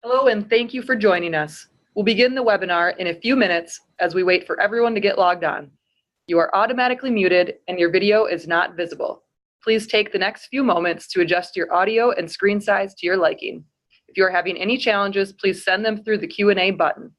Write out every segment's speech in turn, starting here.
Hello, and thank you for joining us. We'll begin the webinar in a few minutes as we wait for everyone to get logged on. You are automatically muted and your video is not visible. Please take the next few moments to adjust your audio and screen size to your liking. If you are having any challenges, please send them through the Q&A button.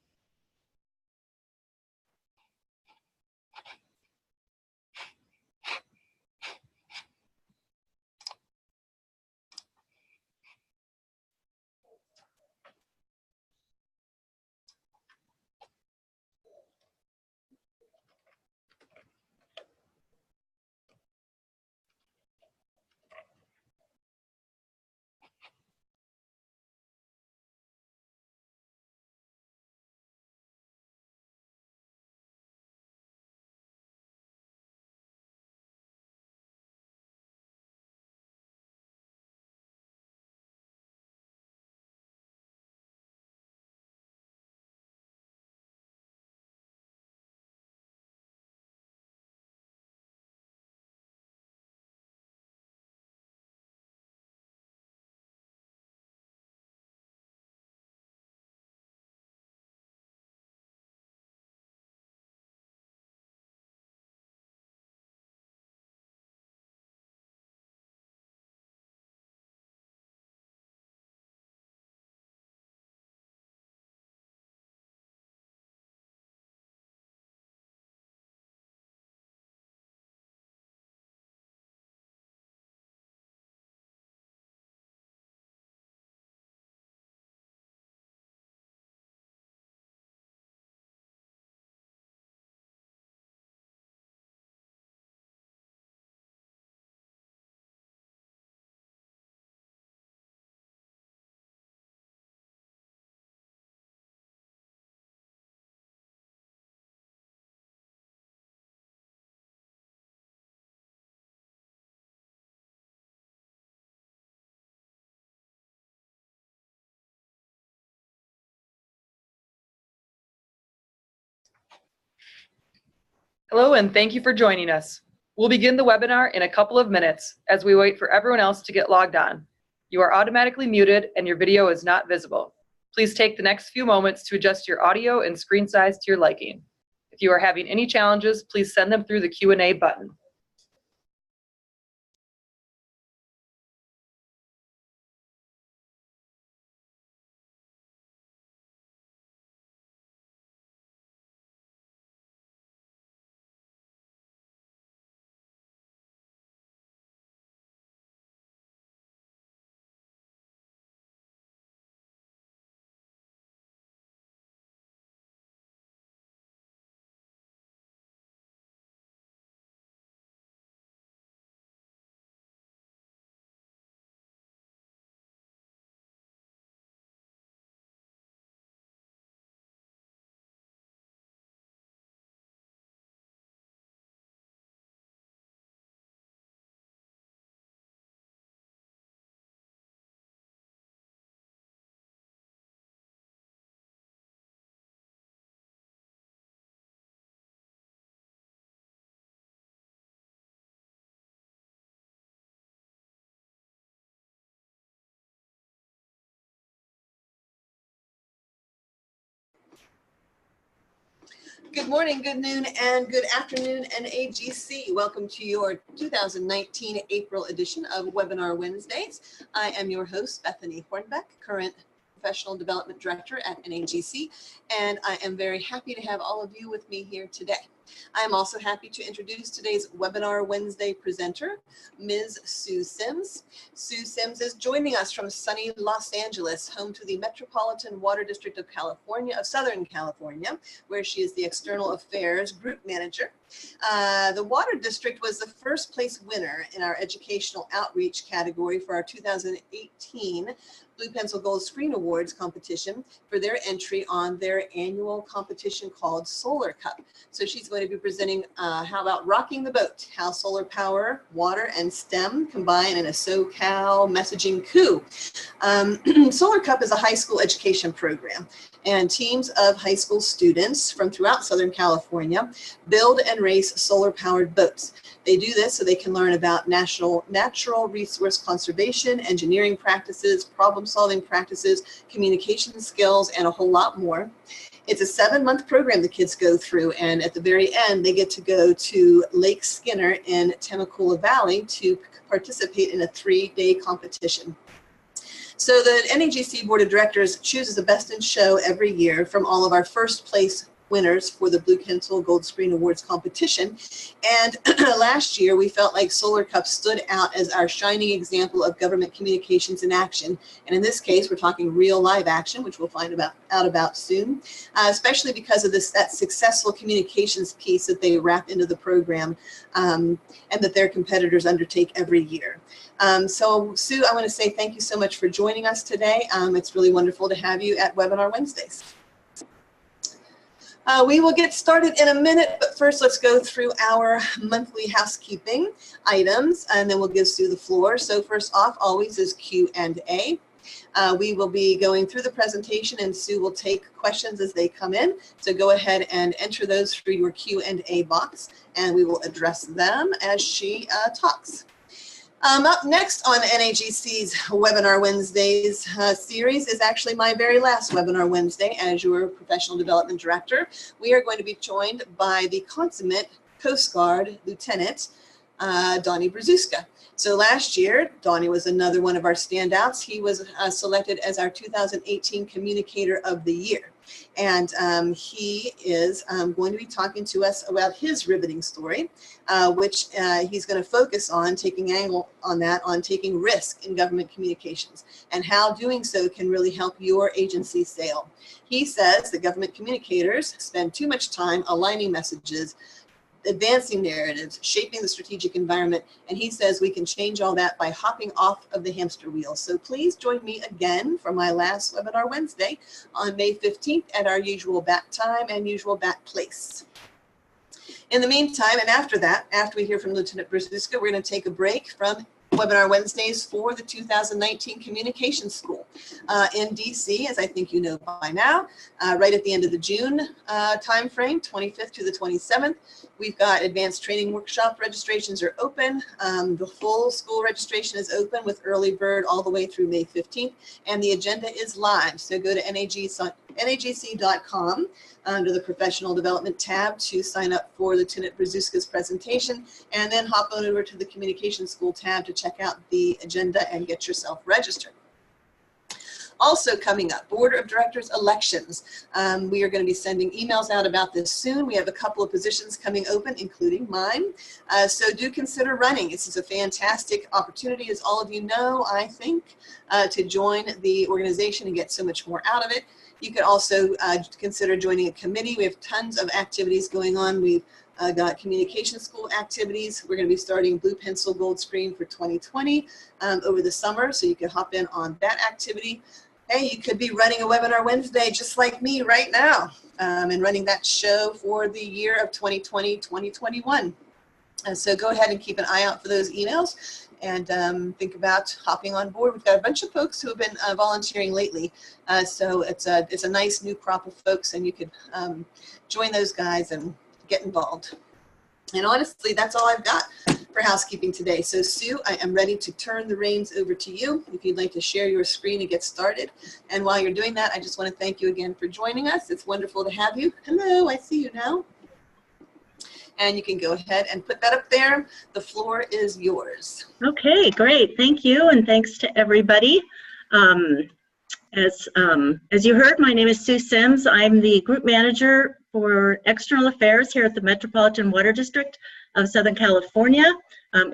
Hello, and thank you for joining us. We'll begin the webinar in a couple of minutes as we wait for everyone else to get logged on. You are automatically muted and your video is not visible. Please take the next few moments to adjust your audio and screen size to your liking. If you are having any challenges, please send them through the Q&A button. Good morning, good noon, and good afternoon, NAGC. Welcome to your 2019 April edition of Webinar Wednesdays. I am your host, Bethany Hornbeck, current Professional Development Director at NAGC, and I am very happy to have all of you with me here today. I am also happy to introduce today's Webinar Wednesday presenter, Ms. Sue Sims. Sue Sims is joining us from sunny Los Angeles, home to the Metropolitan Water District of California, of Southern California, where she is the External Affairs Group Manager. The Water District was the first place winner in our educational outreach category for our 2018 Blue Pencil Gold Screen Awards competition for their entry on their annual competition called Solar Cup. So she's going going to be presenting how about Rocking the Boat, how solar power, water, and STEM combine in a SoCal messaging coup. Solar Cup is a high school education program, and teams of high school students from throughout Southern California build and race solar-powered boats. They do this so they can learn about natural resource conservation, engineering practices, problem-solving practices, communication skills, and a whole lot more. It's a 7-month program the kids go through, and at the very end, they get to go to Lake Skinner in Temecula Valley to participate in a 3-day competition. So the NAGC Board of Directors chooses the best in show every year from all of our first place winners for the Blue Pencil Gold Screen Awards competition. And last year, we felt like Solar Cup stood out as our shining example of government communications in action. And in this case, we're talking real live action, which we'll find out about soon, especially because of that successful communications piece that they wrap into the program and that their competitors undertake every year. So Sue, I want to say thank you so much for joining us today. It's really wonderful to have you at Webinar Wednesdays. We will get started in a minute, but first let's go through our monthly housekeeping items, and then we'll give Sue the floor. So first off, always is Q&A. We will be going through the presentation, and Sue will take questions as they come in. So go ahead and enter those through your Q&A box, and we will address them as she talks. Up next on NAGC's Webinar Wednesdays series is actually my very last Webinar Wednesday as your Professional Development Director. We are going to be joined by the consummate Coast Guard Lieutenant, Donnie Brzuska. So last year, Donnie was another one of our standouts. He was selected as our 2018 Communicator of the Year. And he is going to be talking to us about his riveting story, which he's going to focus on taking risk in government communications and how doing so can really help your agency sail. He says that government communicators spend too much time aligning messages, advancing narratives, shaping the strategic environment, and he says we can change all that by hopping off of the hamster wheel. So please join me again for my last Webinar Wednesday on May 15th at our usual bat time and usual bat place. In the meantime, and after that, after we hear from Lieutenant Brzuska, we're going to take a break from Webinar Wednesdays for the 2019 Communications School in DC, as I think you know by now, right at the end of the June timeframe, 25th to the 27th. We've got advanced training workshop registrations are open. The full school registration is open with early bird all the way through May 15th, and the agenda is live. So go to nagc.com under the Professional Development tab to sign up for Lieutenant Brzuska's presentation, and then hop on over to the Communications School tab to check out the agenda and get yourself registered. Also coming up, Board of Directors elections. We are going to be sending emails out about this soon. We have a couple of positions coming open, including mine. So do consider running. This is a fantastic opportunity, as all of you know, I think, to join the organization and get so much more out of it. You could also consider joining a committee. We have tons of activities going on. We've got communication school activities. We're going to be starting Blue Pencil Gold Screen for 2020 over the summer, so you can hop in on that activity. Hey, you could be running a Webinar Wednesday just like me right now and running that show for the year of 2020-2021. So go ahead and keep an eye out for those emails and think about hopping on board. We've got a bunch of folks who have been volunteering lately. So it's a nice new crop of folks, and you could join those guys and get involved. And honestly, that's all I've got for housekeeping today. So Sue, I am ready to turn the reins over to you if you'd like to share your screen and get started. And while you're doing that, I just want to thank you again for joining us. It's wonderful to have you. Hello, I see you now. And you can go ahead and put that up there. The floor is yours. Okay, great. Thank you, and thanks to everybody. As you heard, my name is Sue Sims. I'm the group manager for external affairs here at the Metropolitan Water District of Southern California.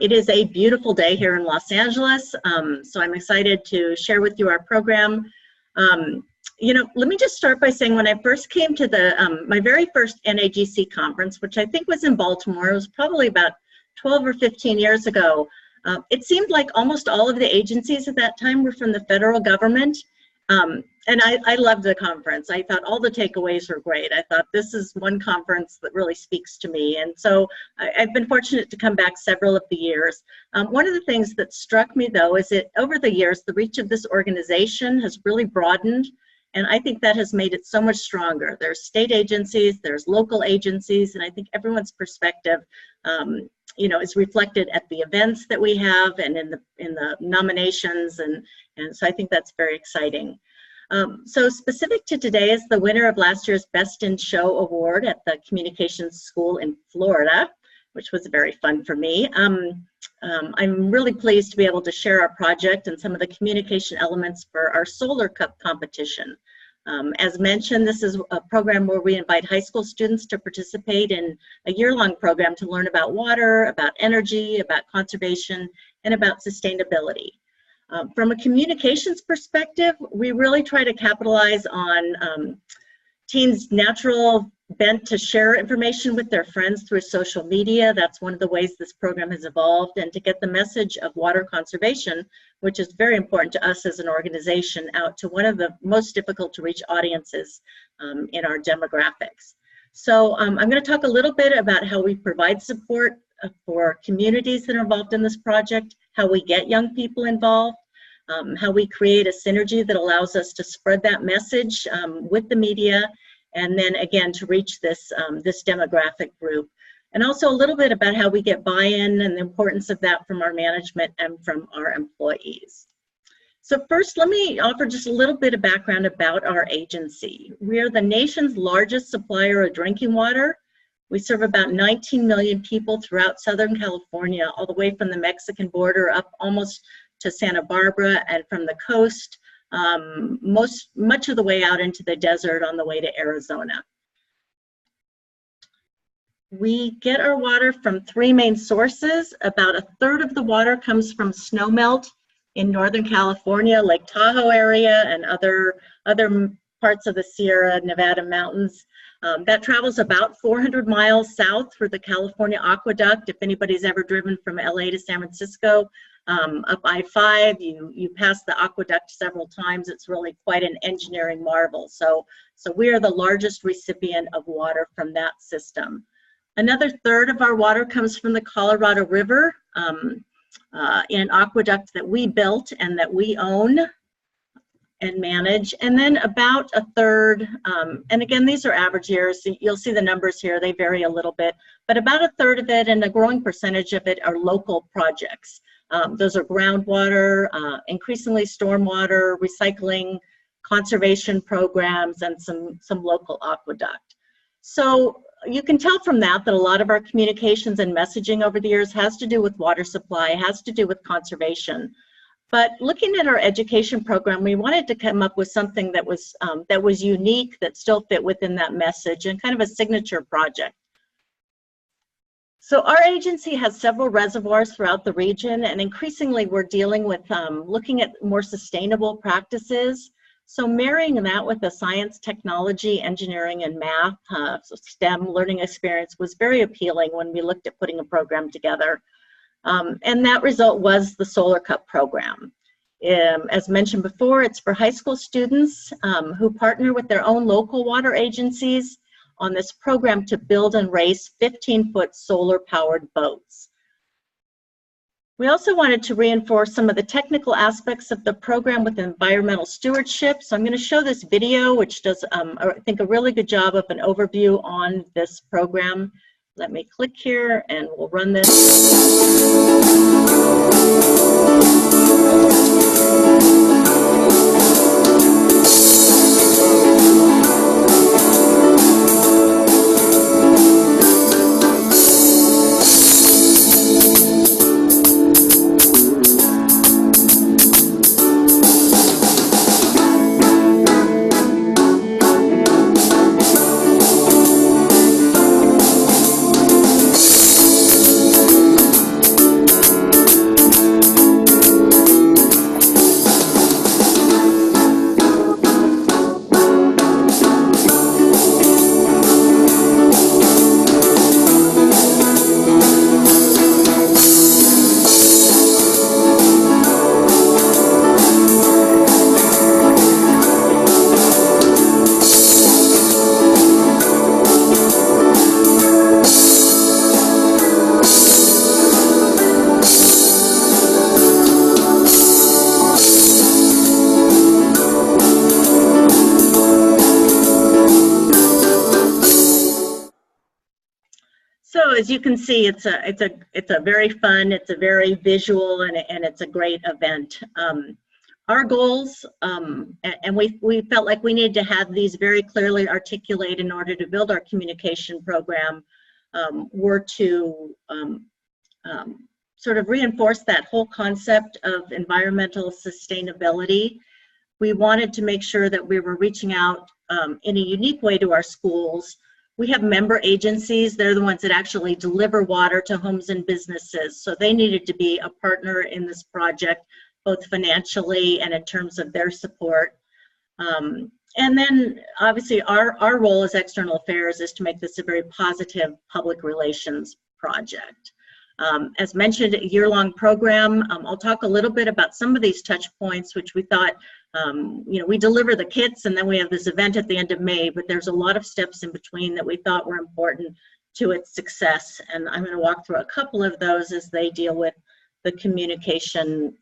It is a beautiful day here in Los Angeles, so I'm excited to share with you our program. You know, let me just start by saying when I first came to the my very first NAGC conference, which I think was in Baltimore, it was probably about 12 or 15 years ago. It seemed like almost all of the agencies at that time were from the federal government. And I loved the conference. I thought all the takeaways were great. I thought this is one conference that really speaks to me. And so I've been fortunate to come back several of the years. One of the things that struck me, though, is that over the years, the reach of this organization has really broadened. And I think that has made it so much stronger. There's state agencies, there's local agencies, and I think everyone's perspective is reflected at the events that we have and in the nominations. And so I think that's very exciting. So specific to today is the winner of last year's Best in Show Award at the Communications School in Florida, which was very fun for me. I'm really pleased to be able to share our project and some of the communication elements for our Solar Cup competition. As mentioned, this is a program where we invite high school students to participate in a year-long program to learn about water, about energy, about conservation, and about sustainability. From a communications perspective, we really try to capitalize on teens' natural bent to share information with their friends through social media. That's one of the ways this program has evolved, and to get the message of water conservation, which is very important to us as an organization, out to one of the most difficult to reach audiences in our demographics. So I'm going to talk a little bit about how we provide support for communities that are involved in this project, how we get young people involved, how we create a synergy that allows us to spread that message with the media, and then again to reach this demographic group. And also a little bit about how we get buy-in and the importance of that from our management and from our employees. So first, let me offer just a little bit of background about our agency. We are the nation's largest supplier of drinking water. We serve about 19 million people throughout Southern California, all the way from the Mexican border up almost to Santa Barbara, and from the coast, much of the way out into the desert on the way to Arizona. We get our water from three main sources. About a third of the water comes from snowmelt in Northern California, Lake Tahoe area, and other parts of the Sierra Nevada mountains. That travels about 400 miles south through the California Aqueduct. If anybody's ever driven from LA to San Francisco, up I-5, you pass the aqueduct several times. It's really quite an engineering marvel. So we are the largest recipient of water from that system. Another third of our water comes from the Colorado River in an aqueduct that we built and that we own and manage. And then about a third, and again, these are average years. You'll see the numbers here, they vary a little bit, but about a third of it and a growing percentage of it are local projects. Those are groundwater, increasingly stormwater, recycling, conservation programs, and some local aqueduct. So you can tell from that a lot of our communications and messaging over the years has to do with water supply, has to do with conservation. But looking at our education program, we wanted to come up with something that was unique, that still fit within that message, and kind of a signature project. So our agency has several reservoirs throughout the region, and increasingly we're dealing with looking at more sustainable practices. So marrying that with the science, technology, engineering, and math, so STEM learning experience was very appealing when we looked at putting a program together. And that result was the Solar Cup program. As mentioned before, it's for high school students who partner with their own local water agencies on this program to build and race 15-foot solar-powered boats. We also wanted to reinforce some of the technical aspects of the program with environmental stewardship. So I'm going to show this video, which does, I think, a really good job of an overview on this program. Let me click here and we'll run this. as you can see, it's a very fun, it's a very visual, and it's a great event. Our goals, and we felt like we needed to have these very clearly articulated in order to build our communication program, were to sort of reinforce that whole concept of environmental sustainability. We wanted to make sure that we were reaching out in a unique way to our schools. We have member agencies. They're the ones that actually deliver water to homes and businesses. So they needed to be a partner in this project, both financially and in terms of their support. And then obviously our role as external affairs is to make this a very positive public relations project. As mentioned, a year-long program. I'll talk a little bit about some of these touch points, which we thought, we deliver the kits and then we have this event at the end of May, but there's a lot of steps in between that we thought were important to its success. And I'm going to walk through a couple of those as they deal with the communication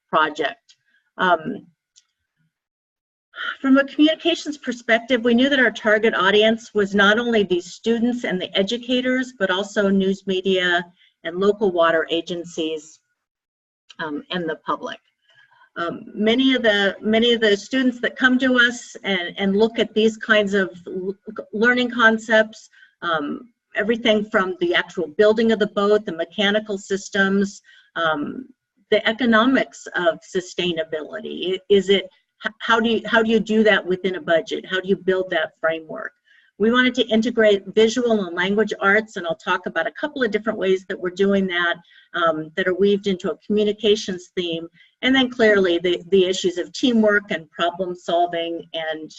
project. From a communications perspective, we knew that our target audience was not only these students and the educators, but also news media and local water agencies and the public. Many of the students that come to us and look at these kinds of learning concepts, everything from the actual building of the boat, the mechanical systems, the economics of sustainability. How do you do that within a budget? How do you build that framework? We wanted to integrate visual and language arts, and I'll talk about a couple of different ways that we're doing that, that are weaved into a communications theme, and then clearly the issues of teamwork and problem solving and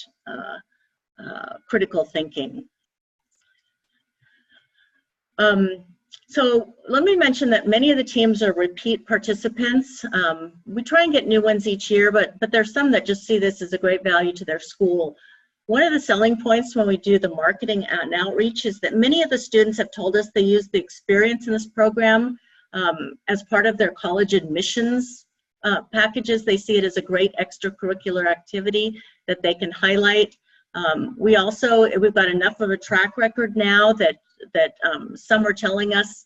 critical thinking. So let me mention that many of the teams are repeat participants. We try and get new ones each year, but there's some that just see this as a great value to their school. One of the selling points when we do the marketing and outreach is that many of the students have told us they use the experience in this program as part of their college admissions packages. They see it as a great extracurricular activity that they can highlight. We've got enough of a track record now that some are telling us,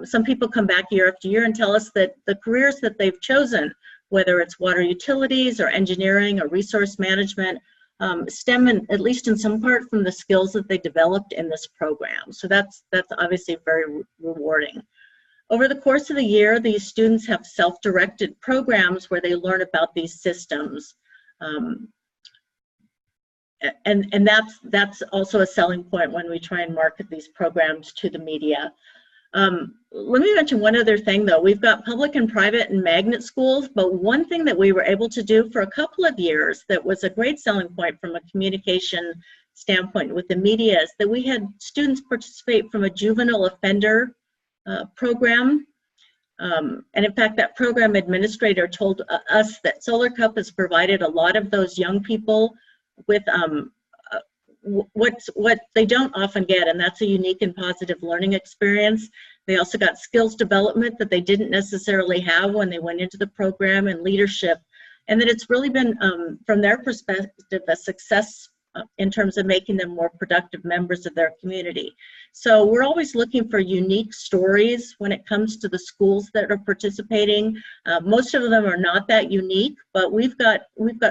some people come back year after year and tell us that the careers that they've chosen, whether it's water utilities or engineering or resource management, stem at least in some part from the skills that they developed in this program. So that's obviously very rewarding. Over the course of the year, these students have self-directed programs where they learn about these systems. And that's also a selling point when we try and market these programs to the media. Let me mention one other thing though. We've got public and private and magnet schools, but one thing that we were able to do for a couple of years that was a great selling point from a communication standpoint with the media is that we had students participate from a juvenile offender program. And in fact, that program administrator told us that Solar Cup has provided a lot of those young people with what they don't often get, and that's a unique and positive learning experience. They also got skills development that they didn't necessarily have when they went into the program, and leadership, and that it's really been, from their perspective, a success in terms of making them more productive members of their community. So we're always looking for unique stories when it comes to the schools that are participating. Most of them are not that unique, but we've got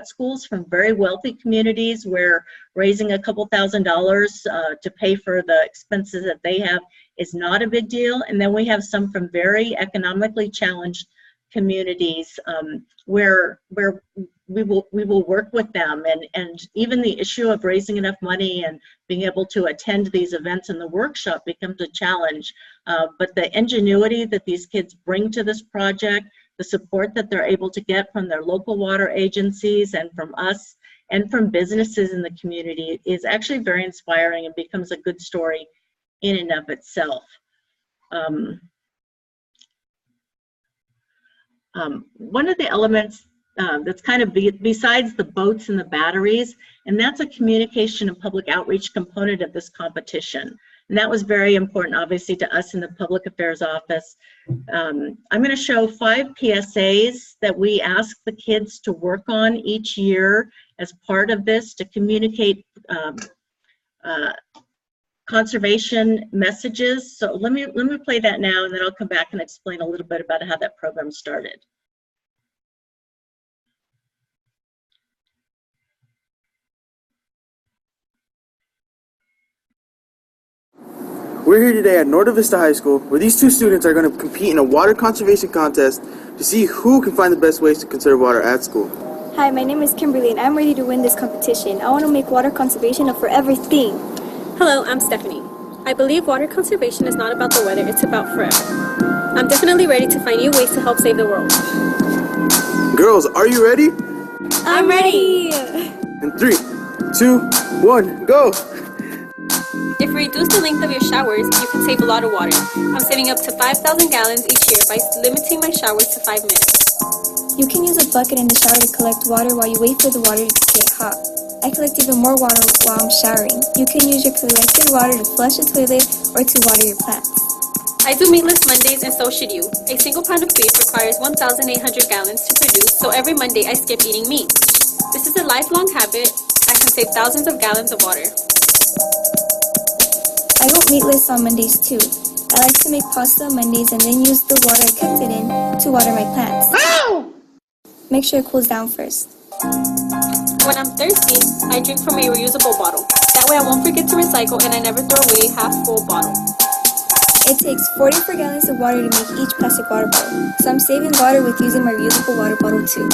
schools from very wealthy communities where raising a couple $1,000s to pay for the expenses that they have is not a big deal. And then we have some from very economically challenged communities where we will work with them, and even the issue of raising enough money and being able to attend these events and the workshop becomes a challenge. But the ingenuity that these kids bring to this project, the support that they're able to get from their local water agencies and from us and from businesses in the community is actually very inspiring and becomes a good story in and of itself. One of the elements that's kind of besides the boats and the batteries, and that's a communication and public outreach component of this competition. And that was very important, obviously, to us in the Public Affairs Office. I'm going to show 5 PSAs that we ask the kids to work on each year as part of this to communicate conservation messages. So let me play that now, and then I'll come back and explain a little bit about how that program started. We're here today at Norte Vista High School, where these two students are going to compete in a water conservation contest to see who can find the best ways to conserve water at school. Hi, my name is Kimberly, and I'm ready to win this competition. I want to make water conservation a forever thing. Hello, I'm Stephanie. I believe water conservation is not about the weather, it's about forever. I'm definitely ready to find new ways to help save the world. Girls, are you ready? I'm ready! In 3, 2, 1, go! If you reduce the length of your showers, you can save a lot of water. I'm saving up to 5,000 gallons each year by limiting my showers to 5 minutes. You can use a bucket in the shower to collect water while you wait for the water to get hot. I collect even more water while I'm showering. You can use your collected water to flush the toilet or to water your plants. I do meatless Mondays, and so should you. A single pound of beef requires 1,800 gallons to produce, so every Monday I skip eating meat. This is a lifelong habit. I can save thousands of gallons of water. I go meatless on Mondays too. I like to make pasta on Mondays and then use the water I cooked it in to water my plants. Ow! Make sure it cools down first. When I'm thirsty, I drink from a reusable bottle. That way I won't forget to recycle and I never throw away a half-full bottle. It takes 44 gallons of water to make each plastic water bottle, so I'm saving water with using my reusable water bottle too.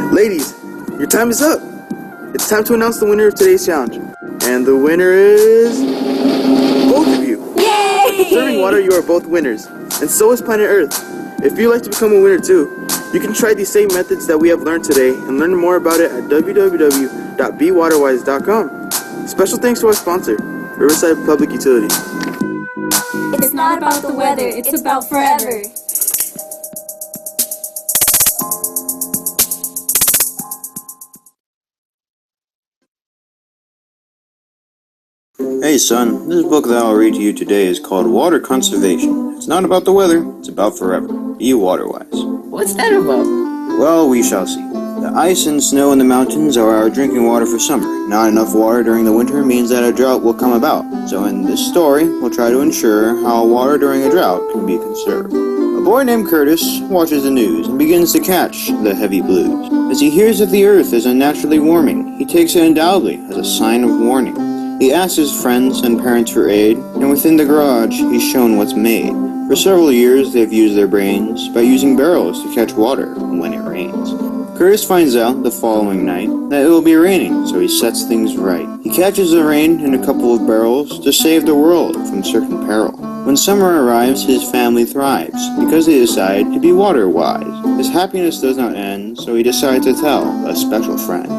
Ladies, your time is up. It's time to announce the winner of today's challenge. And the winner is both of you. Yay! Serving water, you are both winners. And so is Planet Earth. If you'd like to become a winner too, you can try these same methods that we have learned today and learn more about it at www.bewaterwise.com. Special thanks to our sponsor, Riverside Public Utilities. It's not about the weather, it's about forever. Hey son, this book that I'll read to you today is called Water Conservation. It's not about the weather, it's about forever. Be water-wise. What's that about? Well, we shall see. The ice and snow in the mountains are our drinking water for summer. Not enough water during the winter means that a drought will come about. So in this story, we'll try to ensure how water during a drought can be conserved. A boy named Curtis watches the news and begins to catch the heavy blues. As he hears that the earth is unnaturally warming, he takes it undoubtedly as a sign of warning. He asks his friends and parents for aid, and within the garage, he's shown what's made. For several years, they've used their brains by using barrels to catch water when it rains. Curtis finds out the following night that it will be raining, so he sets things right. He catches the rain in a couple of barrels to save the world from certain peril. When summer arrives, his family thrives because they decide to be water-wise. His happiness does not end, so he decides to tell a special friend.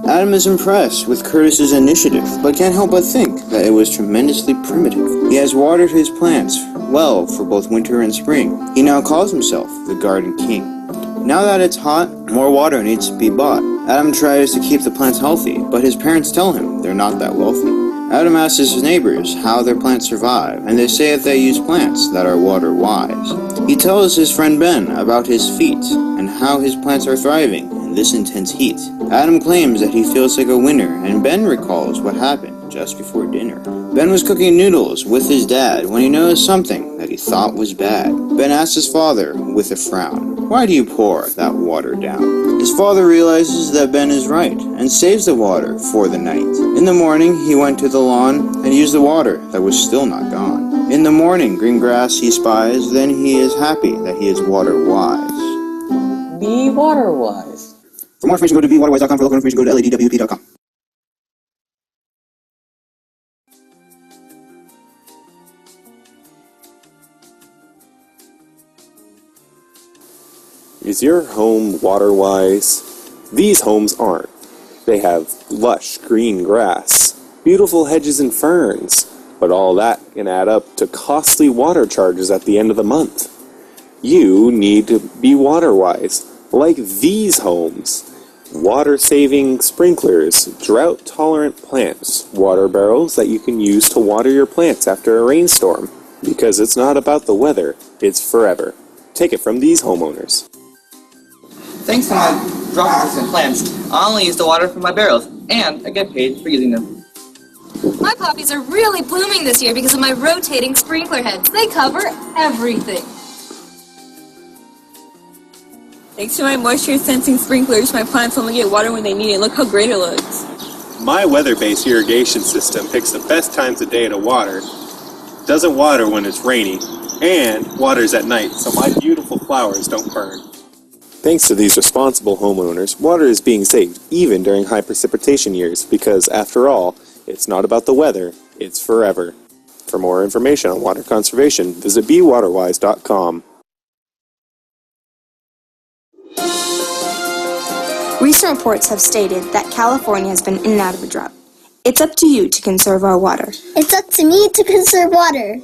Adam is impressed with Curtis's initiative, but can't help but think that it was tremendously primitive. He has watered his plants well for both winter and spring. He now calls himself the Garden King. Now that it's hot, more water needs to be bought. Adam tries to keep the plants healthy, but his parents tell him they're not that wealthy. Adam asks his neighbors how their plants survive, and they say that they use plants that are water-wise. He tells his friend Ben about his feat and how his plants are thriving in this intense heat. Adam claims that he feels like a winner, and Ben recalls what happened just before dinner. Ben was cooking noodles with his dad when he noticed something that he thought was bad. Ben asks his father with a frown, "Why do you pour that water down?" His father realizes that Ben is right and saves the water for the night. In the morning, he went to the lawn and used the water that was still not gone. In the morning, green grass he spies, then he is happy that he is water-wise. Be water-wise. For more information, go to bewaterwise.com. For local information, go to ladwp.com. Is your home water-wise? These homes aren't. They have lush green grass, beautiful hedges and ferns, but all that can add up to costly water charges at the end of the month. You need to be water-wise, like these homes. Water-saving sprinklers, drought-tolerant plants, water barrels that you can use to water your plants after a rainstorm. Because it's not about the weather, it's forever. Take it from these homeowners. Thanks to my drought-resistant plants, I only use the water from my barrels, and I get paid for using them. I My poppies are really blooming this year because of my rotating sprinkler heads. They cover everything. Thanks to my moisture-sensing sprinklers, my plants only get water when they need it. Look how great it looks. My weather-based irrigation system picks the best times of day to water, doesn't water when it's rainy, and waters at night so my beautiful flowers don't burn. Thanks to these responsible homeowners, water is being saved even during high precipitation years because, after all, it's not about the weather, it's forever. For more information on water conservation, visit bewaterwise.com. Recent reports have stated that California has been in and out of a drought. It's up to you to conserve our water. It's up to me to conserve water.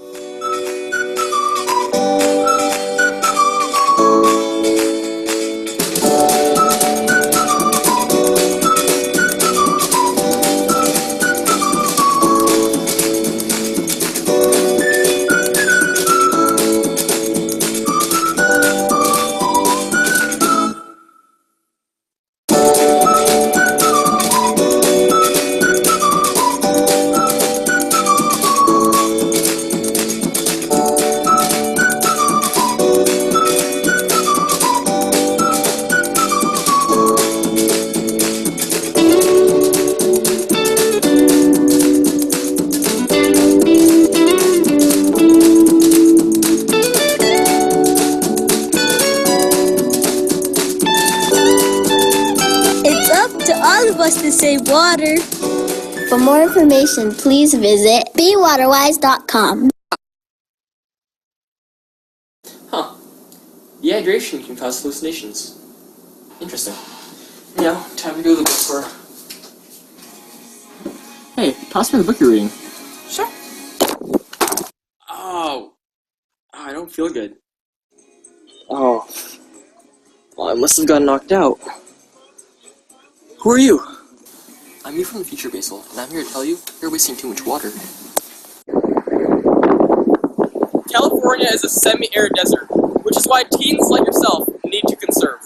To save water. For more information, please visit bewaterwise.com. Huh. Dehydration can cause hallucinations. Interesting. Now, time to go to the bookstore. Hey, pass me the book you're reading. Sure. Oh, I don't feel good. Oh, well, I must have gotten knocked out. Who are you? I'm you from the future, Basil, and I'm here to tell you you're wasting too much water. California is a semi-arid desert, which is why teens like yourself need to conserve.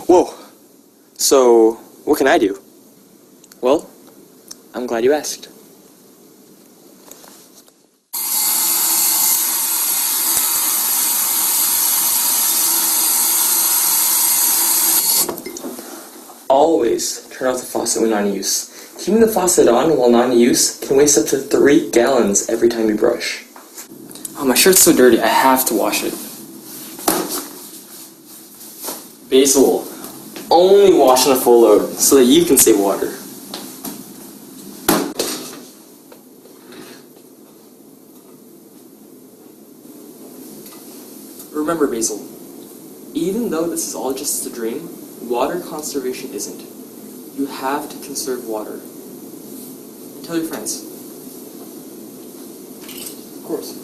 Whoa. So, what can I do? Well, I'm glad you asked. Always turn off the faucet when not in use. Keeping the faucet on while not in use can waste up to 3 gallons every time you brush. Oh, my shirt's so dirty, I have to wash it. Basil, only wash on a full load so that you can save water. Remember, Basil, even though this is all just a dream, water conservation isn't. You have to conserve water. Tell your friends. Of course.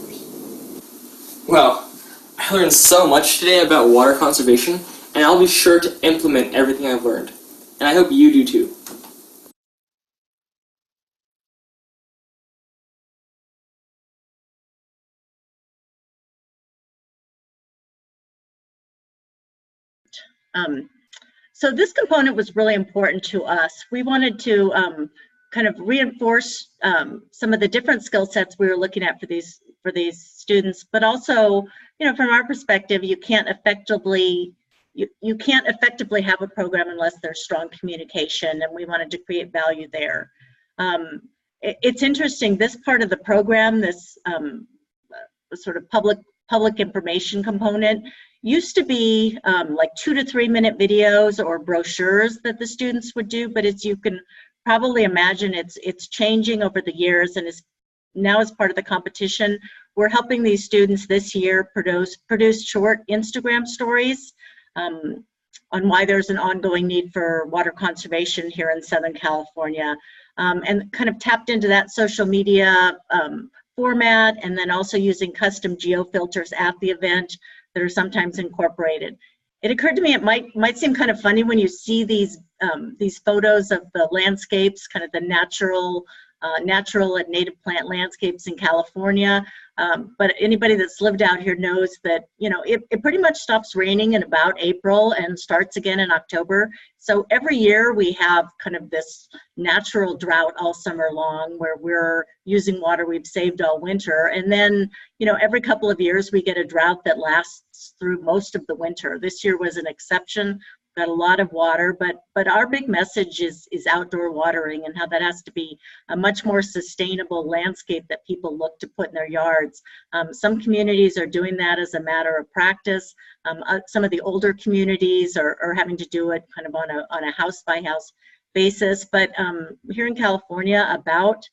Well, I learned so much today about water conservation, and I'll be sure to implement everything I've learned. And I hope you do too. So this component was really important to us. We wanted to kind of reinforce some of the different skill sets we were looking at for these students, but also, from our perspective, you can't effectively have a program unless there's strong communication, and we wanted to create value there. It's interesting, this part of the program, this sort of public information component, used to be like 2 to 3 minute videos or brochures that the students would do, but as you can probably imagine, it's changing over the years, and is now as part of the competition, we're helping these students this year produce short Instagram stories on why there's an ongoing need for water conservation here in Southern California, and kind of tapped into that social media format, and then also using custom geofilters at the event that are sometimes incorporated. It occurred to me it might seem kind of funny when you see these photos of the landscapes, kind of the natural natural and native plant landscapes in California. But anybody that's lived out here knows that, you know, it pretty much stops raining in about April and starts again in October. So every year we have kind of this natural drought all summer long where we're using water we've saved all winter. And then, you know, every couple of years we get a drought that lasts through most of the winter. This year was an exception. Got a lot of water, but our big message is outdoor watering and how that has to be a much more sustainable landscape that people look to put in their yards. Some communities are doing that as a matter of practice. Some of the older communities are having to do it kind of on a house by house basis. But here in California, about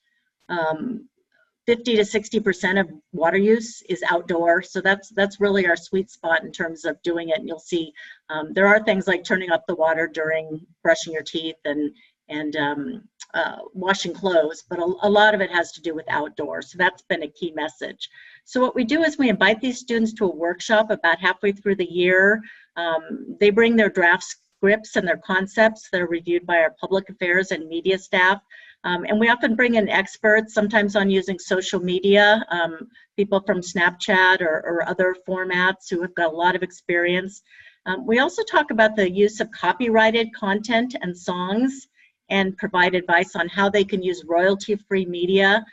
50 to 60% of water use is outdoor, so that's really our sweet spot in terms of doing it. And you'll see there are things like turning up the water during brushing your teeth and washing clothes, but a lot of it has to do with outdoors. So that's been a key message. So what we do is we invite these students to a workshop about halfway through the year. They bring their draft scripts and their concepts. They're reviewed by our public affairs and media staff. And we often bring in experts, sometimes on using social media, people from Snapchat or other formats who have got a lot of experience. We also talk about the use of copyrighted content and songs and provide advice on how they can use royalty-free media.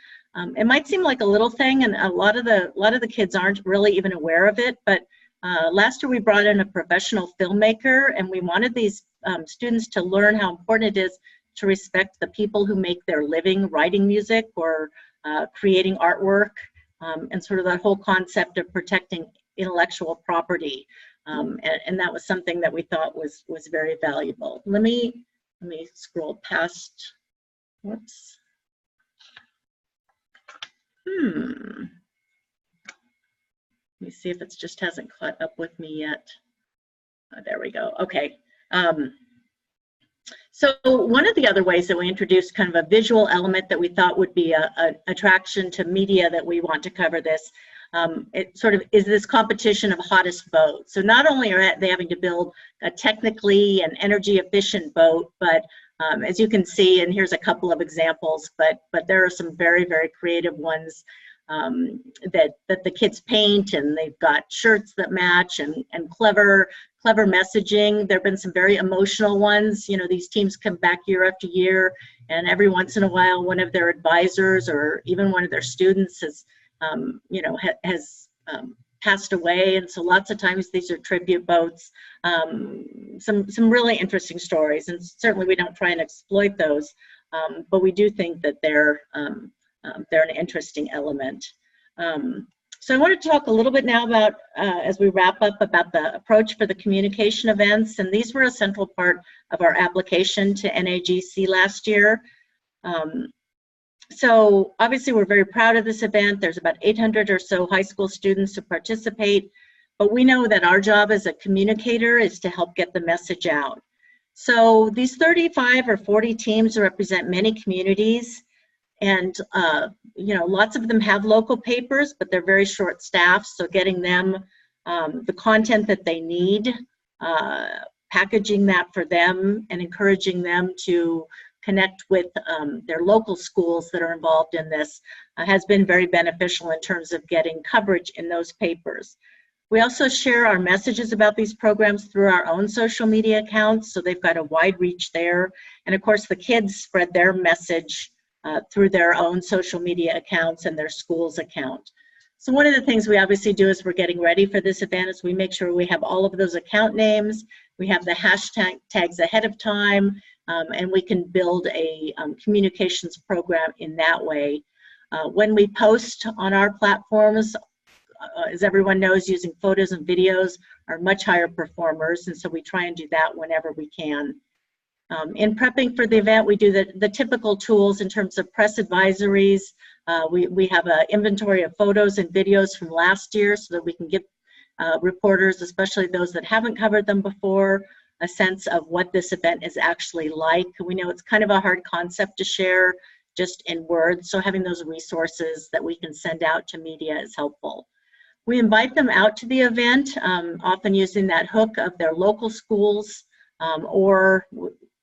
It might seem like a little thing, and a lot of the kids aren't really even aware of it, but last year we brought in a professional filmmaker, and we wanted these students to learn how important it is to respect the people who make their living writing music or creating artwork, and sort of that whole concept of protecting intellectual property. And that was something that we thought was very valuable. Let me scroll past, whoops. Let me see if it just hasn't caught up with me yet. There we go, okay. So one of the other ways that we introduced kind of a visual element that we thought would be a attraction to media that we want to cover this, it sort of is this competition of hottest boat. So not only are they having to build a technically and energy efficient boat, but as you can see, and here's a couple of examples, but there are some very, very creative ones that the kids paint, and they've got shirts that match and clever messaging. There have been some very emotional ones. You know, these teams come back year after year, and every once in a while, one of their advisors or even one of their students has, passed away. And so lots of times these are tribute boats. Some really interesting stories, and certainly we don't try and exploit those, but we do think that they're an interesting element. So I want to talk a little bit now about, as we wrap up, about the approach for the communication events, and these were a central part of our application to NAGC last year. So obviously we're very proud of this event. There's about 800 or so high school students who participate, but we know that our job as a communicator is to help get the message out. So these 35 or 40 teams represent many communities. And, lots of them have local papers, but they're very short staffed. So getting them the content that they need, packaging that for them, and encouraging them to connect with their local schools that are involved in this has been very beneficial in terms of getting coverage in those papers. We also share our messages about these programs through our own social media accounts, so they've got a wide reach there. And of course, the kids spread their message through their own social media accounts and their school's account. So one of the things we obviously do as we're getting ready for this event is we make sure we have all of those account names, we have the hashtags ahead of time, and we can build a communications program in that way. When we post on our platforms, as everyone knows, using photos and videos are much higher performers, and so we try and do that whenever we can. In prepping for the event, we do the typical tools in terms of press advisories. We have an inventory of photos and videos from last year so that we can give reporters, especially those that haven't covered them before, a sense of what this event is actually like. We know it's kind of a hard concept to share just in words, so having those resources that we can send out to media is helpful. We invite them out to the event, often using that hook of their local schools, or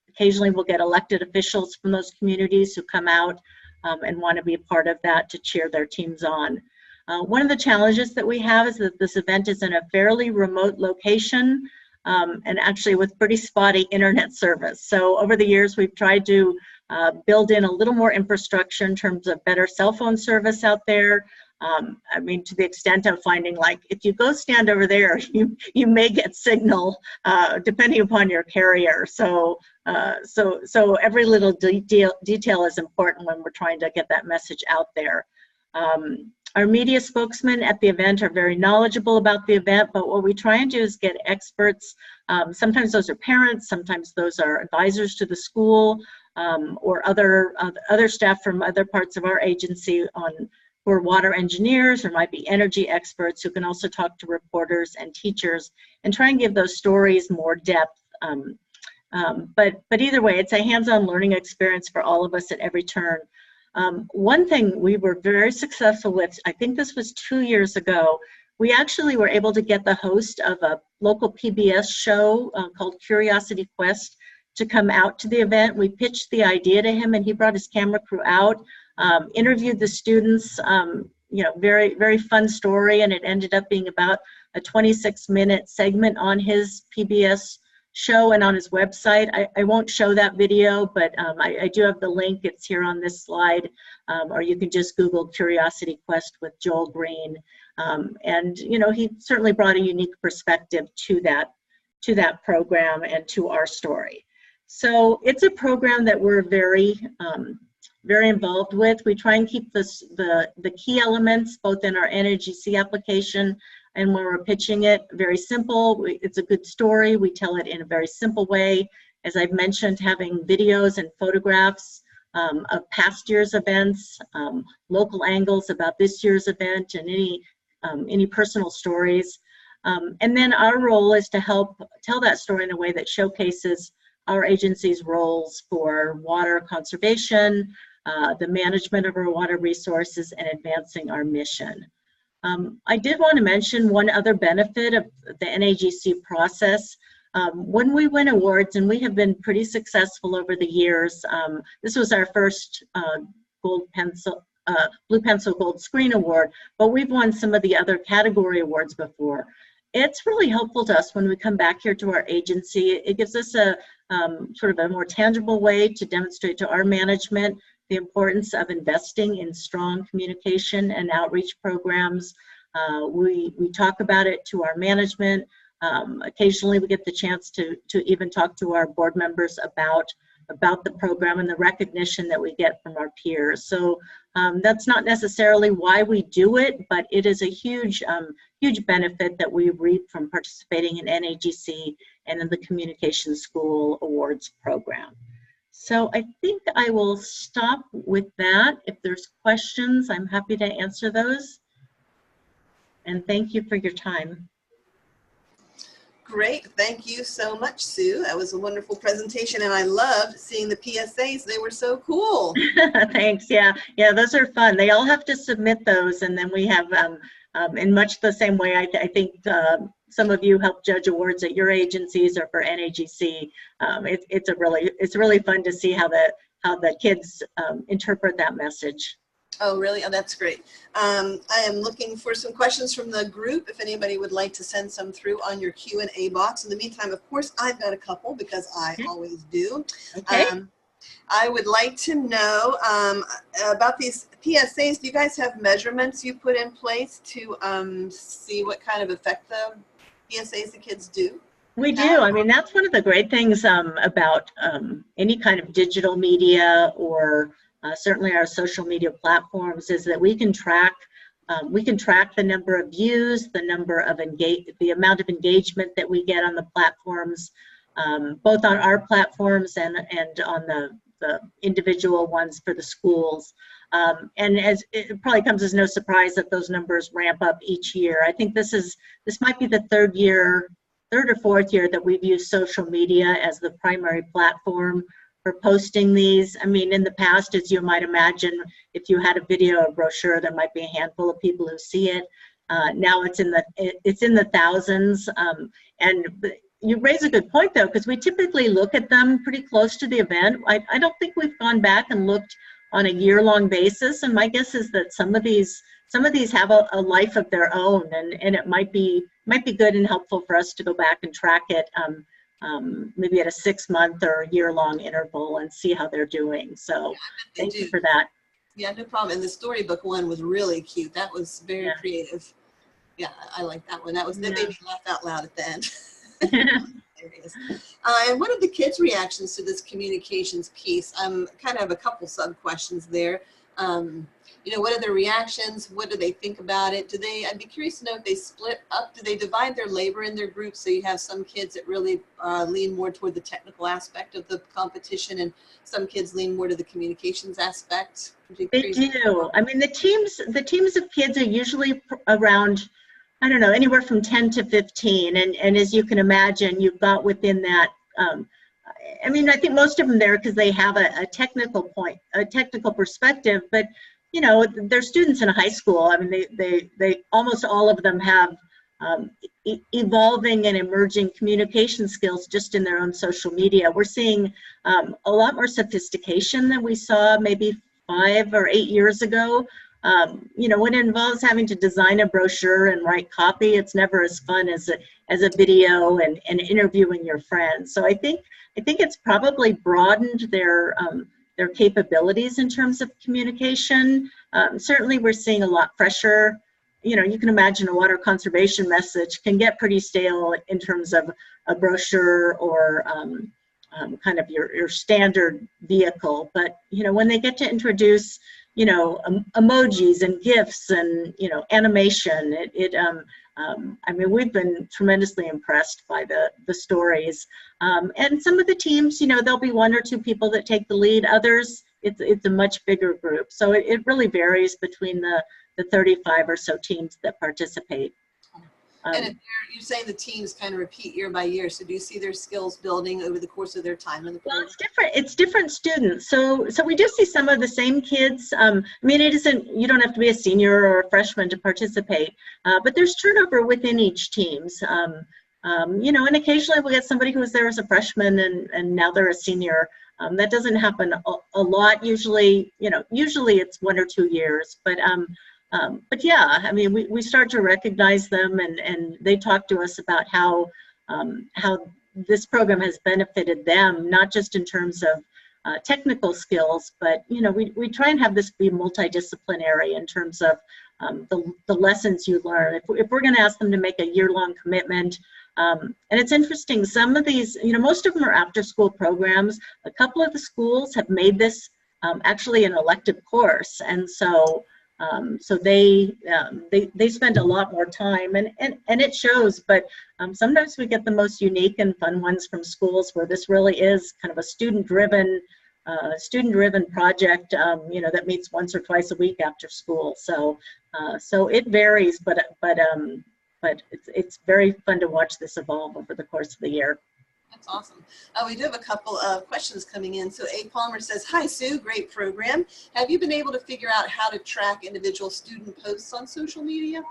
occasionally we'll get elected officials from those communities who come out. and want to be a part of that to cheer their teams on. One of the challenges that we have is that this event is in a fairly remote location, and actually with pretty spotty internet service. So over the years, we've tried to build in a little more infrastructure in terms of better cell phone service out there. I mean, to the extent of finding, like, if you go stand over there, you may get signal depending upon your carrier. So every little detail is important when we're trying to get that message out there. Our media spokesmen at the event are very knowledgeable about the event, but what we try and do is get experts. Sometimes those are parents, sometimes those are advisors to the school, or other staff from other parts of our agency who are water engineers, or might be energy experts who can also talk to reporters and teachers and try and give those stories more depth. But either way, it's a hands-on learning experience for all of us at every turn. One thing we were very successful with, I think this was 2 years ago, we actually were able to get the host of a local PBS show called Curiosity Quest to come out to the event. We pitched the idea to him and he brought his camera crew out, interviewed the students, very, very fun story, and it ended up being about a 26-minute segment on his PBS show and on his website. I won't show that video, but I do have the link. It's here on this slide, or you can just Google Curiosity Quest with Joel Green. And he certainly brought a unique perspective to that program and to our story. So it's a program that we're very involved with. We try and keep the key elements both in our NAGC application and when we're pitching it very simple. It's a good story. We tell it in a very simple way. As I've mentioned, having videos and photographs of past year's events, local angles about this year's event, and any personal stories. And then our role is to help tell that story in a way that showcases our agency's roles for water conservation, the management of our water resources, and advancing our mission. I did want to mention one other benefit of the NAGC process. When we win awards, and we have been pretty successful over the years, this was our first Blue Pencil Gold Screen Award, but we've won some of the other category awards before. It's really helpful to us when we come back here to our agency. It gives us a sort of a more tangible way to demonstrate to our management the importance of investing in strong communication and outreach programs. We talk about it to our management. Occasionally we get the chance to even talk to our board members about the program and the recognition that we get from our peers. So that's not necessarily why we do it, but it is a huge benefit that we reap from participating in NAGC and in the Communication School Awards program. So I think I will stop with that. If there's questions, I'm happy to answer those. And thank you for your time. Great, thank you so much, Sue. That was a wonderful presentation, and I loved seeing the PSAs. They were so cool. Thanks. Yeah, those are fun. They all have to submit those, and then we have, in much the same way, I think some of you help judge awards at your agencies or for NAGC. It's really fun to see how the kids interpret that message. Oh, really? Oh, that's great. I am looking for some questions from the group. If anybody would like to send some through on your Q&A box. In the meantime, of course, I've got a couple because I always do. Okay. I would like to know about these PSAs. Do you guys have measurements you put in place to see what kind of effect the PSAs the kids do? We do. I mean, that's one of the great things about any kind of digital media or certainly our social media platforms is that we can track the number of views, the amount of engagement that we get on the platforms, both on our platforms and on the individual ones for the schools. And as it probably comes as no surprise that those numbers ramp up each year. I think this might be the third or fourth year that we've used social media as the primary platform for posting these. I mean, in the past, as you might imagine, if you had a video or brochure, there might be a handful of people who see it. Now it's in the thousands. And you raise a good point, though, because we typically look at them pretty close to the event. I don't think we've gone back and looked on a year-long basis, and my guess is that some of these have a life of their own, and it might be good and helpful for us to go back and track it maybe at a 6-month or year-long interval and see how they're doing. So thank you for that. Yeah, no problem. And the storybook one was really cute. That was very creative. Yeah, I like that one. That made me laugh out loud at the end. There it is. And what are the kids' reactions to this communications piece? Kind of have a couple sub-questions there. What are their reactions? What do they think about it? I'd be curious to know if they split up. Do they divide their labor in their groups? So you have some kids that really lean more toward the technical aspect of the competition, and some kids lean more to the communications aspect? They do. I mean, the teams of kids are usually around, I don't know, anywhere from 10 to 15. And as you can imagine, you've got within that, I mean, I think most of them there because they have a technical perspective, but they're students in high school. I mean, they almost all of them have evolving and emerging communication skills just in their own social media. We're seeing a lot more sophistication than we saw maybe 5 or 8 years ago. When it involves having to design a brochure and write copy, it's never as fun as a video and interviewing your friends. So I think it's probably broadened their capabilities in terms of communication. Certainly we're seeing a lot fresher. You can imagine a water conservation message can get pretty stale in terms of a brochure or kind of your standard vehicle. But, when they get to introduce, emojis and GIFs and, animation, I mean, we've been tremendously impressed by the stories. And some of the teams, there'll be 1 or 2 people that take the lead. Others, it's a much bigger group. So it really varies between the 35 or so teams that participate. And if you're saying the teams kind of repeat year by year, so do you see their skills building over the course of their time in the program? Well, it's different students. So we do see some of the same kids. I mean, you don't have to be a senior or a freshman to participate, but there's turnover within each teams. And occasionally we'll get somebody who was there as a freshman and now they're a senior. That doesn't happen a lot. Usually it's 1 or 2 years, but yeah, I mean, we start to recognize them, and they talk to us about how this program has benefited them, not just in terms of technical skills, but we try and have this be multidisciplinary in terms of the lessons you learn. If we're going to ask them to make a year-long commitment, and it's interesting, some of these, most of them are after-school programs. A couple of the schools have made this actually an elective course, and so they spend a lot more time, and it shows. But sometimes we get the most unique and fun ones from schools where this really is kind of a student-driven project, that meets once or twice a week after school. So it varies, but it's very fun to watch this evolve over the course of the year. That's awesome. We do have a couple of questions coming in. So A. Palmer says, "Hi, Sue, great program. Have you been able to figure out how to track individual student posts on social media?"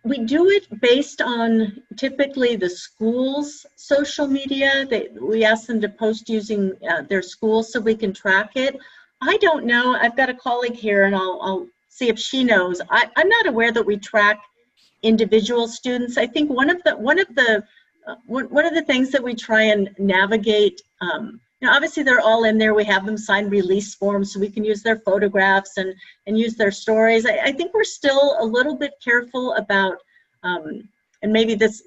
We do it based on typically the school's social media. We ask them to post using their school so we can track it. I don't know. I've got a colleague here, and I'll see if she knows. I'm not aware that we track individual students. I think one of the things that we try and navigate, obviously they're all in there. We have them sign release forms so we can use their photographs and use their stories. I think we're still a little bit careful about, and maybe this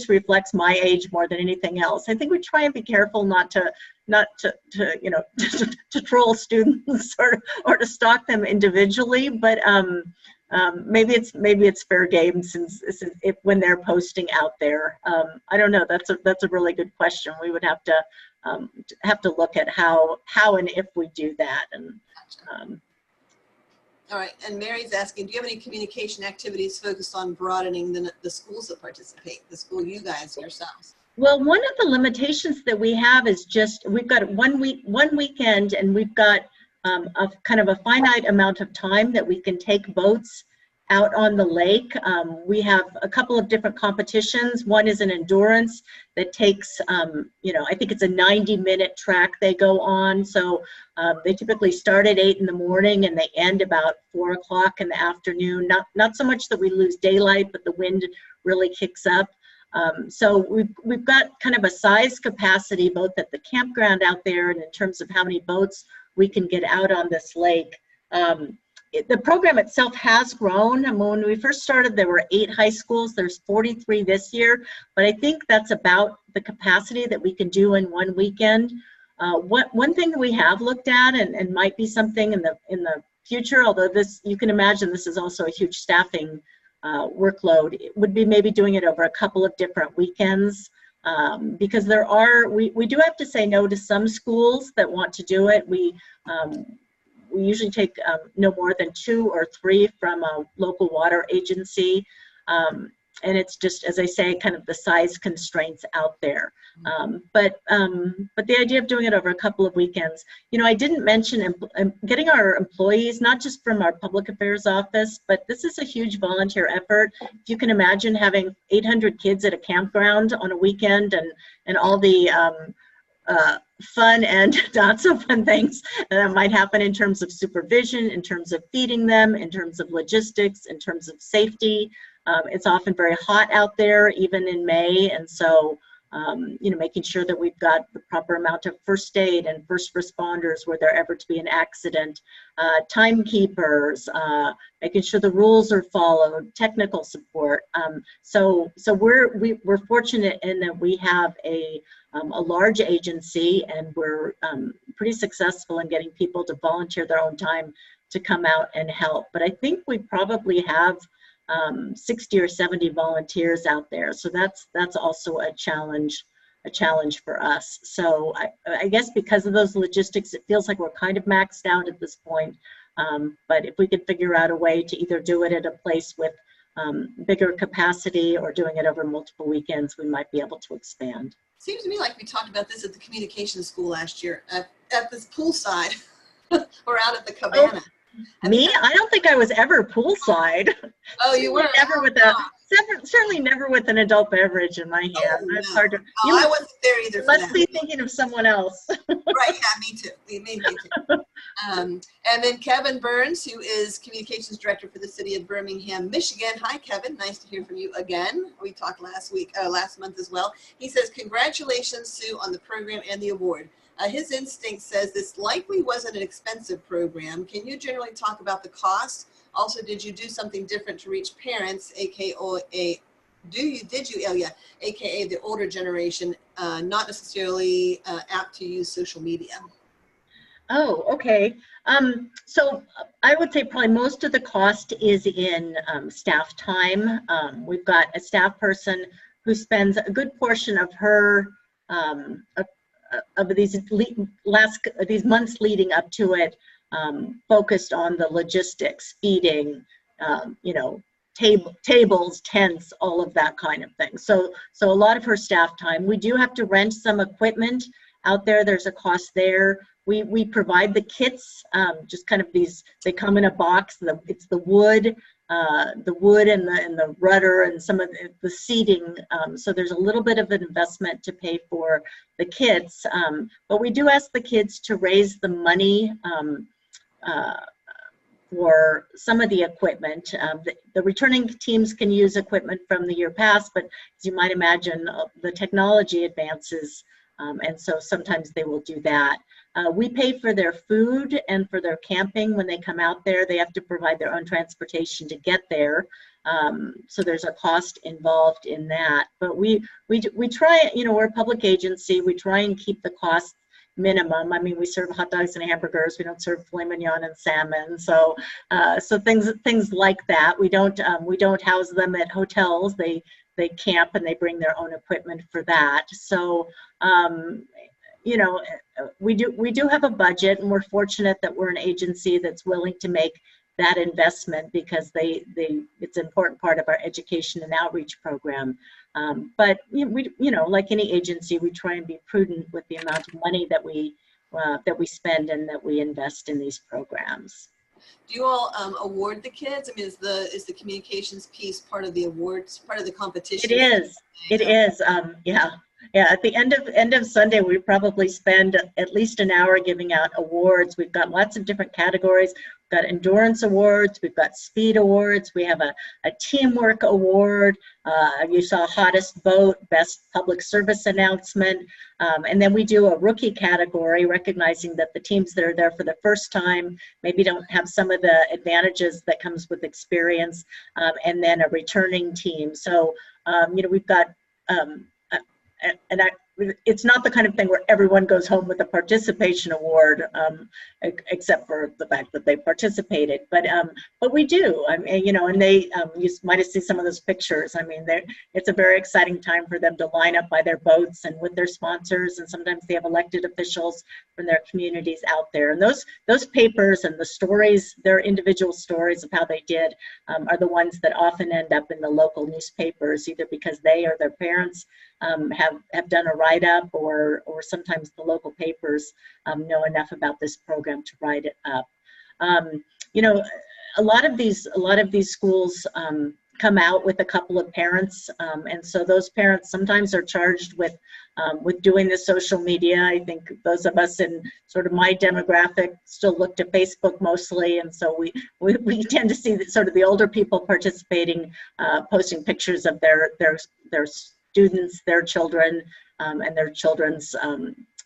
reflects my age more than anything else. I think we try and be careful not to troll students or to stalk them individually, but maybe it's fair game since when they're posting out there. I don't know. That's a really good question. We would have to look at how and if we do that. And all right. And Mary's asking, do you have any communication activities focused on broadening the schools that participate, the school you guys yourselves? Well, one of the limitations that we have is we've got one weekend, and we've got a kind of a finite amount of time that we can take boats out on the lake. We have a couple of different competitions. One is an endurance that takes, I think it's a 90-minute track they go on. So they typically start at 8 in the morning and they end about 4 o'clock in the afternoon. Not so much that we lose daylight, but the wind really kicks up. So we've got kind of a size capacity both at the campground out there and in terms of how many boats we can get out on this lake. The program itself has grown. And when we first started, there were 8 high schools. There's 43 this year, but I think that's about the capacity that we can do in one weekend. One thing that we have looked at and might be something in the future, although this, you can imagine this is also a huge staffing workload, it would be maybe doing it over a couple of different weekends, because we do have to say no to some schools that want to do it. We usually take no more than 2 or 3 from a local water agency. And it's just, as I say, kind of the size constraints out there. But the idea of doing it over a couple of weekends, I didn't mention getting our employees, not just from our public affairs office, but this is a huge volunteer effort. If you can imagine having 800 kids at a campground on a weekend and all the fun and not so fun things that might happen in terms of supervision, in terms of feeding them, in terms of logistics, in terms of safety. It's often very hot out there, even in May, and so making sure that we've got the proper amount of first aid and first responders were there ever to be an accident, timekeepers, making sure the rules are followed, technical support. So we're fortunate in that we have a large agency, and we're pretty successful in getting people to volunteer their own time to come out and help. But I think we probably have 60 or 70 volunteers out there, so that's also a challenge for us. So I guess because of those logistics, it feels like we're kind of maxed out at this point. But if we could figure out a way to either do it at a place with bigger capacity or doing it over multiple weekends, we might be able to expand. Seems to me like we talked about this at the communications school last year at this poolside or out at the cabana. Me? I don't think I was ever poolside. Oh, you were? Never with certainly never with an adult beverage in my hand. Oh, That's no. hard to. I wasn't there either. You must be thinking of someone else. Right? Yeah, me too. Me too. And then Kevin Burns, who is communications director for the city of Birmingham, Michigan. Hi, Kevin. Nice to hear from you again. We talked last month as well. He says, "Congratulations, Sue, on the program and the award. His instinct says this likely wasn't an expensive program. Can you generally talk about the cost? Also, did you do something different to reach parents, aka the older generation, not necessarily apt to use social media?" Oh, okay. So I would say probably most of the cost is in staff time. We've got a staff person who spends a good portion of her of these months leading up to it, focused on the logistics, feeding, tables, tents, all of that kind of thing. So a lot of her staff time. We do have to rent some equipment out there. There's a cost there. We provide the kits, just kind of these. They come in a box. It's the wood and the rudder and some of the seating. So there's a little bit of an investment to pay for the kits, but we do ask the kids to raise the money for some of the equipment. The returning teams can use equipment from the year past, but as you might imagine, the technology advances, and so sometimes they will do that. We pay for their food and for their camping when they come out there. They have to provide their own transportation to get there. So there's a cost involved in that. But we try, we're a public agency. We try and keep the costs minimum. I mean, we serve hot dogs and hamburgers. We don't serve filet mignon and salmon. So things like that. We don't house them at hotels. They camp and they bring their own equipment for that. So we do have a budget, and we're fortunate that we're an agency that's willing to make that investment because it's an important part of our education and outreach program. But like any agency, we try and be prudent with the amount of money that we spend and that we invest in these programs. Do you all award the kids? I mean, is the communications piece part of the awards, part of the competition? It is. It is. Yeah. Yeah. At the end of Sunday, we probably spend at least an hour giving out awards. We've got lots of different categories. We've got endurance awards. We've got speed awards. We have a teamwork award. You saw hottest boat, best public service announcement. And then we do a rookie category, recognizing that the teams that are there for the first time maybe don't have some of the advantages that comes with experience, and then a returning team. So, we've got, it's not the kind of thing where everyone goes home with a participation award, except for the fact that they participated. But we do. I mean, and they, you might have seen some of those pictures. I mean, it's a very exciting time for them to line up by their boats and with their sponsors, and sometimes they have elected officials from their communities out there. And those papers and the stories, their individual stories of how they did, are the ones that often end up in the local newspapers, either because they or their parents have done a write-up, or sometimes the local papers know enough about this program to write it up. A lot of these schools come out with a couple of parents, and so those parents sometimes are charged with doing the social media. I think those of us in sort of my demographic still look to Facebook mostly, and so we tend to see sort of the older people participating, posting pictures of their students, their children, and their children's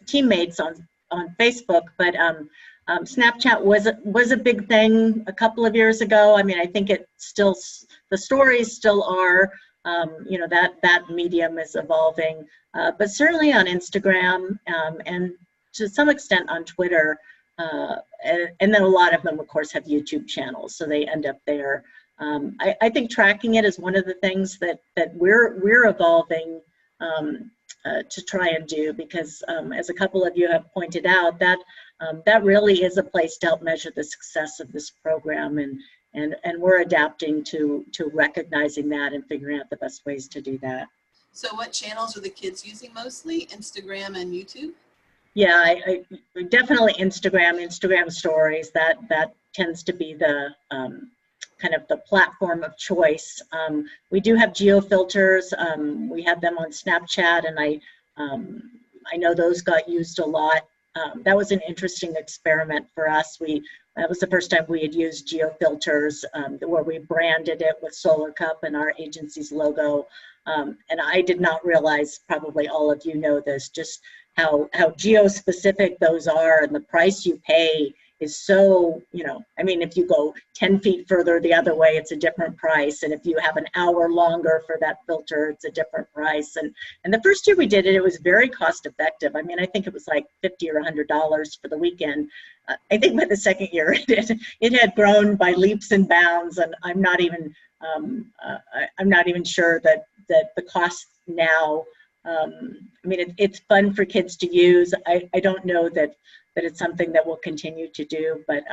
teammates on Facebook. But Snapchat was a big thing a couple of years ago. I mean, I think the stories still are, that medium is evolving, but certainly on Instagram, and to some extent on Twitter, and then a lot of them, of course, have YouTube channels, so they end up there. I think tracking it is one of the things that we're evolving to try and do, because as a couple of you have pointed out, that really is a place to help measure the success of this program, and we're adapting to recognizing that and figuring out the best ways to do that. So what channels are the kids using mostly? Instagram and YouTube? Yeah, I definitely Instagram stories. That tends to be the kind of the platform of choice. We do have geofilters. We have them on Snapchat, and I know those got used a lot. That was an interesting experiment for us. That was the first time we had used geofilters, where we branded it with Solar Cup and our agency's logo. And I did not realize, probably all of you know this, just how geo-specific those are, and the price you pay is so, I mean, if you go 10 feet further the other way, it's a different price. And if you have an hour longer for that filter, it's a different price. And the first year we did it, it was very cost effective. I mean, I think it was like $50 or $100 for the weekend. I think by the second year, it had grown by leaps and bounds. And I'm not even sure that the cost now, I mean, it's fun for kids to use. I don't know that it's something that we'll continue to do, but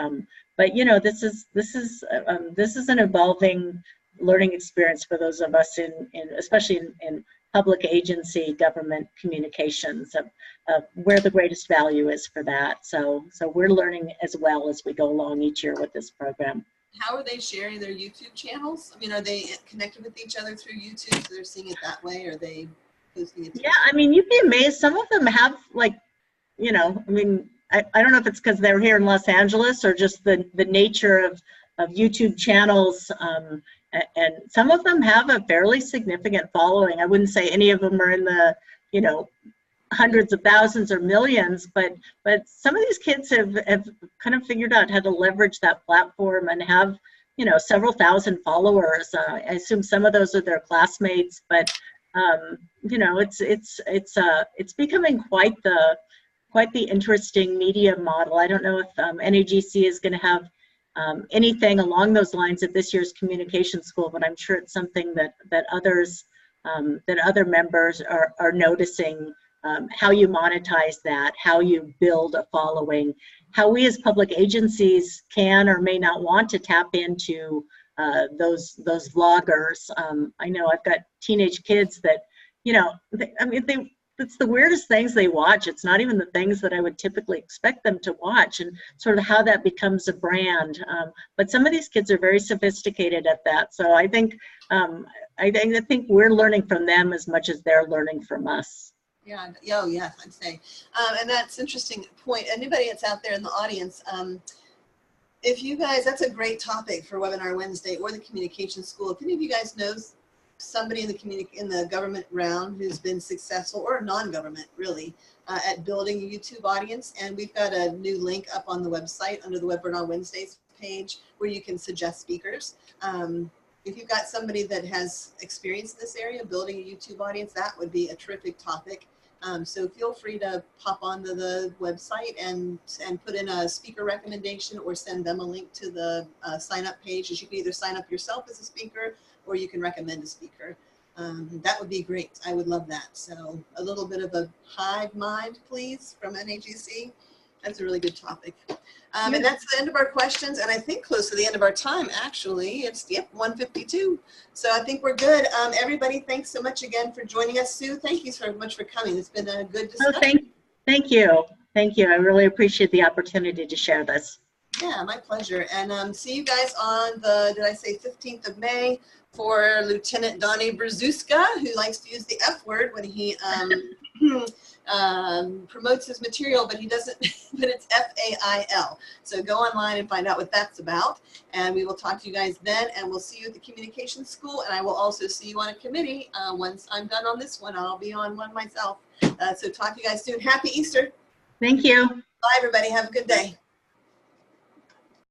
this is an evolving learning experience for those of us especially in public agency government communications, of where the greatest value is for that. So we're learning as well as we go along each year with this program. How are they sharing their YouTube channels? I mean, are they connected with each other through YouTube, so they're seeing it that way? Or are they posting it? Yeah, I mean, you'd be amazed. Some of them have, like, I mean, I don't know if it's because they're here in Los Angeles or just the nature of YouTube channels, and some of them have a fairly significant following. I wouldn't say any of them are in the, hundreds of thousands or millions, but some of these kids have kind of figured out how to leverage that platform and have, several thousand followers. I assume some of those are their classmates, but it's becoming quite the interesting media model. I don't know if NAGC is going to have anything along those lines at this year's communication school, but I'm sure it's something that other members are noticing, how you monetize that, how you build a following, how we as public agencies can or may not want to tap into those vloggers. I know I've got teenage kids that, it's the weirdest things they watch. It's not even the things that I would typically expect them to watch, and sort of how that becomes a brand. But some of these kids are very sophisticated at that. So I think we're learning from them as much as they're learning from us. Yeah, oh yeah, I'd say. And that's an interesting point. Anybody that's out there in the audience, if you guys, that's a great topic for Webinar Wednesday or the Communication School. If any of you guys know somebody in the government realm who's been successful, or non-government really, at building a YouTube audience, and we've got a new link up on the website under the Webinar Wednesdays page where you can suggest speakers. If you've got somebody that has experience in this area, building a YouTube audience, that would be a terrific topic. So feel free to pop onto the website and put in a speaker recommendation, or send them a link to the sign up page. You can either sign up yourself as a speaker, or you can recommend a speaker. That would be great. I would love that. So a little bit of a hive mind, please, from NAGC. That's a really good topic. And that's the end of our questions, and I think close to the end of our time, actually. It's, 1:52. So I think we're good. Everybody, thanks so much again for joining us. Sue, thank you so much for coming. It's been a good discussion. Oh, thank you. Thank you. I really appreciate the opportunity to share this. Yeah, my pleasure. And see you guys on the, did I say 15th of May for Lieutenant Donnie Brzuska, who likes to use the F word when he promotes his material, but he doesn't, but it's FAIL. So go online and find out what that's about. And we will talk to you guys then, and we'll see you at the Communication School. And I will also see you on a committee. Once I'm done on this one, I'll be on one myself. So talk to you guys soon. Happy Easter. Thank you. Bye, everybody. Have a good day.